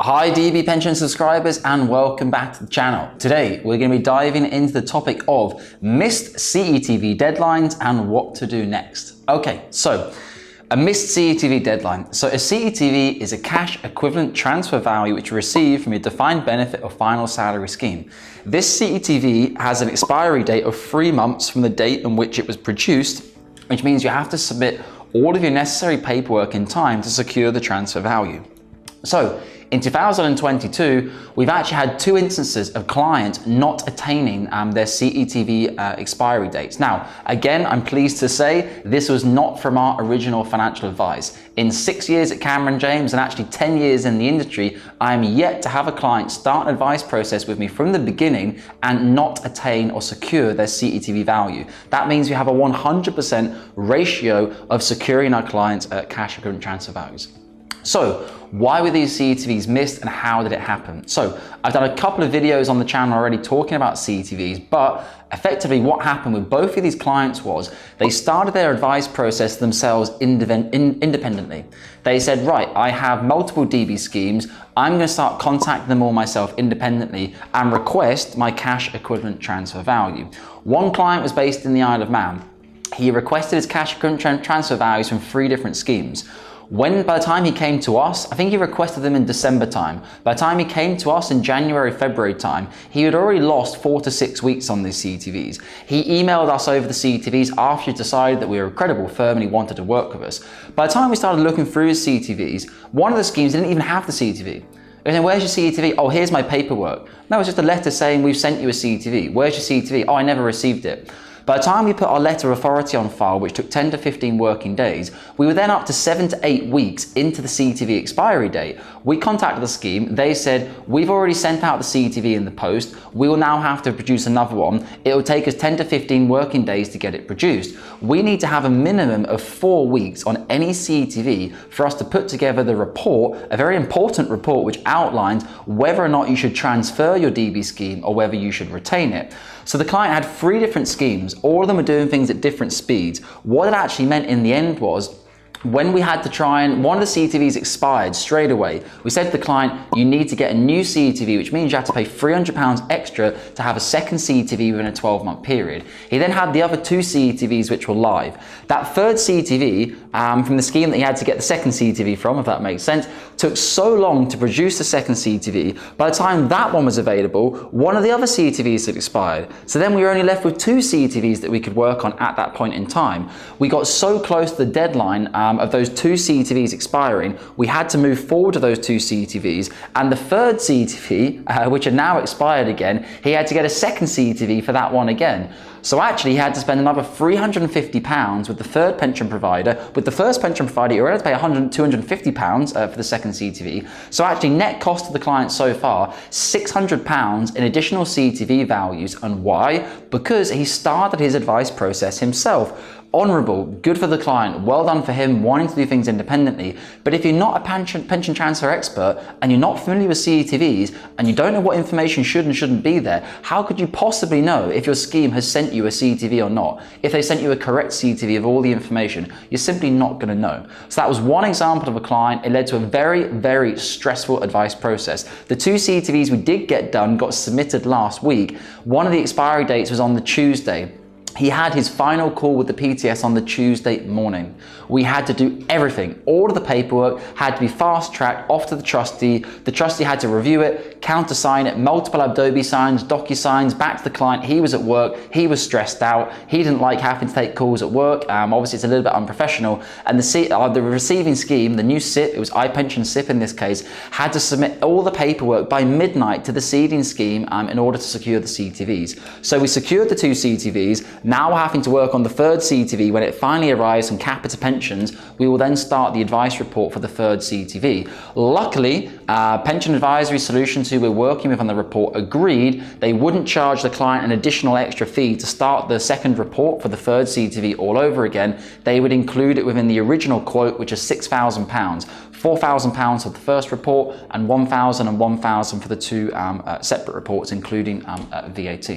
Hi DB Pension subscribers and welcome back to the channel. Today we're going to be diving into the topic of missed CETV deadlines and what to do next. Okay, so a missed CETV deadline. So a CETV is a cash equivalent transfer value which you receive from your defined benefit or final salary scheme. This CETV has an expiry date of 3 months from the date on which it was produced, which means you have to submit all of your necessary paperwork in time to secure the transfer value. So in 2022, we've actually had 2 instances of clients not attaining their CETV expiry dates. Now, again, I'm pleased to say this was not from our original financial advice. In 6 years at Cameron James and actually 10 years in the industry, I am yet to have a client start an advice process with me from the beginning and not attain or secure their CETV value. That means we have a 100% ratio of securing our clients' cash equivalent transfer values. So why were these CETVs missed and how did it happen? So I've done a couple of videos on the channel already talking about CETVs, but effectively what happened with both of these clients was they started their advice process themselves independently. They said, right, I have multiple DB schemes. I'm going to start contacting them all myself independently and request my cash equivalent transfer value. One client was based in the Isle of Man. He requested his cash equivalent transfer values from 3 different schemes. By the time he came to us, I think he requested them in December time. By the time he came to us in January, February time, he had already lost 4 to 6 weeks on these CETVs. He emailed us over the CETVs after he decided that we were a credible firm and he wanted to work with us. By the time we started looking through his CETVs, one of the schemes didn't even have the CETV. They said, where's your CETV? Oh, here's my paperwork. No, it's just a letter saying we've sent you a CETV. Where's your CETV? Oh, I never received it. By the time we put our letter of authority on file, which took 10 to 15 working days, we were then up to 7 to 8 weeks into the CETV expiry date. We contacted the scheme. They said, we've already sent out the CETV in the post. We will now have to produce another one. It will take us 10 to 15 working days to get it produced. We need to have a minimum of 4 weeks on any CETV for us to put together the report, a very important report which outlines whether or not you should transfer your DB scheme or whether you should retain it. So the client had 3 different schemes. All of them were doing things at different speeds. What it actually meant in the end was, when we had to try and one of the CETVs expired straight away, we said to the client, you need to get a new CETV, which means you have to pay £300 extra to have a second CETV within a 12-month period. He then had the other 2 CETVs which were live. That third CETV from the scheme that he had to get the second CETV from, if that makes sense, took so long to produce the second CETV. By the time that one was available, one of the other CETVs had expired. So then we were only left with 2 CETVs that we could work on at that point in time. We got so close to the deadline of those 2 CETVs expiring, we had to move forward to those 2 CETVs, and the third CETV, which had now expired again, he had to get a second CETV for that one again. So actually he had to spend another £350 with the third pension provider. With the first pension provider, he already had to pay £250 for the second CETV. So actually net cost to the client so far, £600 in additional CETV values. And why? Because he started his advice process himself. Honourable, good for the client, well done for him wanting to do things independently. But if you're not a pension transfer expert and you're not familiar with CETVs and you don't know what information should and shouldn't be there, how could you possibly know if your scheme has sent you a CETV or not? If they sent you a correct CETV of all the information, you're simply not going to know. So that was one example of a client. It led to a very, very stressful advice process. The 2 CETVs we did get done got submitted last week. One of the expiry dates was on the Tuesday. He had his final call with the PTS on the Tuesday morning. We had to do everything. All of the paperwork had to be fast-tracked off to the trustee. The trustee had to review it, countersign it, multiple Adobe signs, DocuSigns, back to the client. He was at work. He was stressed out. He didn't like having to take calls at work. Obviously, it's a little bit unprofessional. And the receiving scheme, the new SIP, it was iPension SIP in this case, had to submit all the paperwork by midnight to the seeding scheme in order to secure the CETVs. So we secured the 2 CETVs. Now we're having to work on the third CETV. When it finally arrives from Capita Pensions, we will then start the advice report for the third CETV. Luckily, Pension Advisory Solutions, who we're working with on the report, agreed they wouldn't charge the client an additional extra fee to start the second report for the third CETV all over again. They would include it within the original quote, which is £6,000. £4,000 for the first report and £1,000 and £1,000 for the two separate reports, including VAT.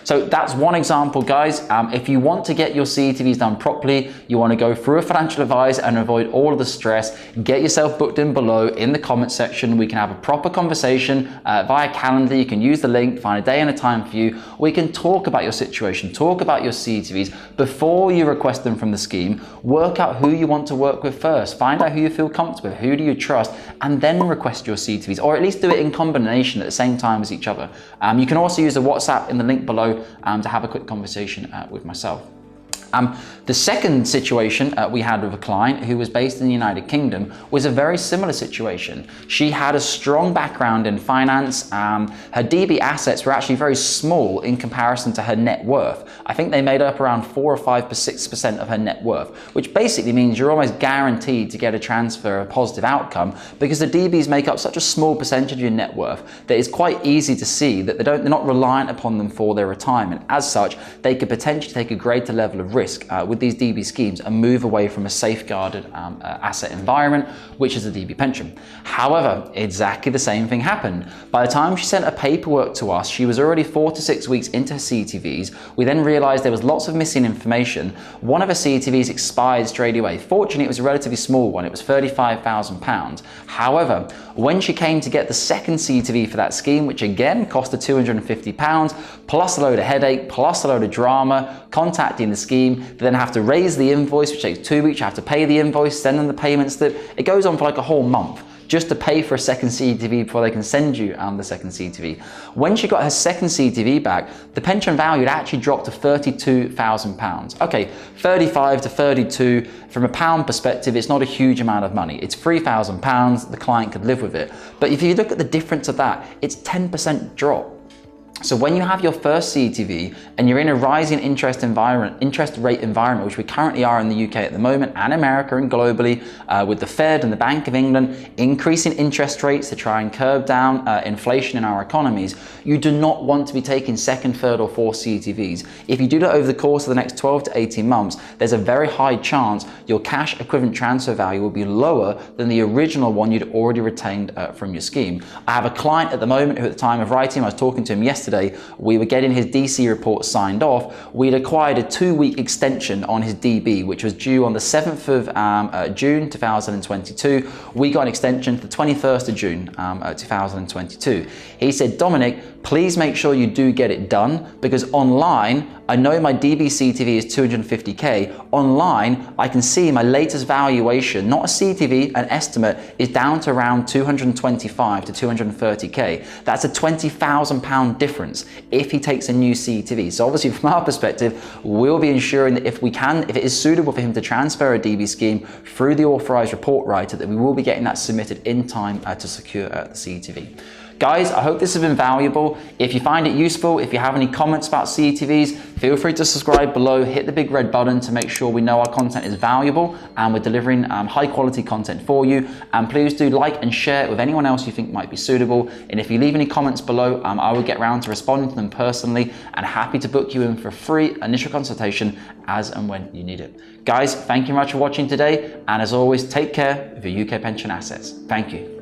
So that's one example, guys. If you want to get your CETVs done properly, you want to go through a financial advisor and avoid all of the stress, get yourself booked in below in the comment section. We can have a proper conversation via calendar. You can use the link, find a day and a time for you. We can talk about your situation, talk about your CETVs before you request them from the scheme. Work out who you want to work with first. Find out who you feel comfortable with, who do you trust, and then request your CETVs, or at least do it in combination at the same time as each other. You can also use the WhatsApp in the link below to have a quick conversation with myself. The second situation we had with a client who was based in the United Kingdom was a very similar situation. She had a strong background in finance. Her DB assets were actually very small in comparison to her net worth. I think they made up around 4 or 6% of her net worth, which basically means you're almost guaranteed to get a transfer, a positive outcome, because the DBs make up such a small percentage of your net worth that it's quite easy to see that they're not reliant upon them for their retirement. As such, they could potentially take a greater level of risk with these DB schemes and move away from a safeguarded asset environment, which is a DB pension. However, exactly the same thing happened. By the time she sent her paperwork to us, she was already 4 to 6 weeks into her CETVs. We then realized there was lots of missing information. One of her CETVs expired straight away. Fortunately, it was a relatively small one. It was £35,000. However, when she came to get the second CETV for that scheme, which again cost her £250, plus a load of headache, plus a load of drama, contacting the scheme, they then have to raise the invoice, which takes 2 weeks. You have to pay the invoice, send them the payment slip. It goes on for like a whole month just to pay for a second CETV before they can send you the second CETV. When she got her second CETV back, the pension value had actually dropped to £32,000. Okay, 35 to 32, from a pound perspective, it's not a huge amount of money. It's £3,000, the client could live with it. But if you look at the difference of that, it's 10% drop. So when you have your first CETV and you're in a rising interest rate environment, which we currently are in the UK at the moment, and America and globally, with the Fed and the Bank of England increasing interest rates to try and curb down inflation in our economies, you do not want to be taking second, third or fourth CETVs. If you do that over the course of the next 12 to 18 months, there's a very high chance your cash equivalent transfer value will be lower than the original one you'd already retained from your scheme. I have a client at the moment who, at the time of writing, I was talking to him yesterday, we were getting his DC report signed off. We'd acquired a 2-week extension on his DB, which was due on the 7th of June 2022. We got an extension to the 21st of June 2022. He said, Dominic, please make sure you do get it done, because online, I know my DB CETV is 250k. Online, I can see my latest valuation, not a CETV, an estimate, is down to around 225 to 230k. That's a £20,000 difference if he takes a new CETV. So obviously, from our perspective, we'll be ensuring that if it is suitable for him to transfer a DB scheme through the authorized report writer, that we will be getting that submitted in time to secure the CETV. Guys, I hope this has been valuable. If you find it useful, if you have any comments about CETVs, feel free to subscribe below, hit the big red button to make sure we know our content is valuable and we're delivering high quality content for you. And please do like and share it with anyone else you think might be suitable. And if you leave any comments below, I will get around to responding to them personally, and happy to book you in for a free initial consultation as and when you need it. Guys, thank you very much for watching today. And as always, take care of your UK pension assets. Thank you.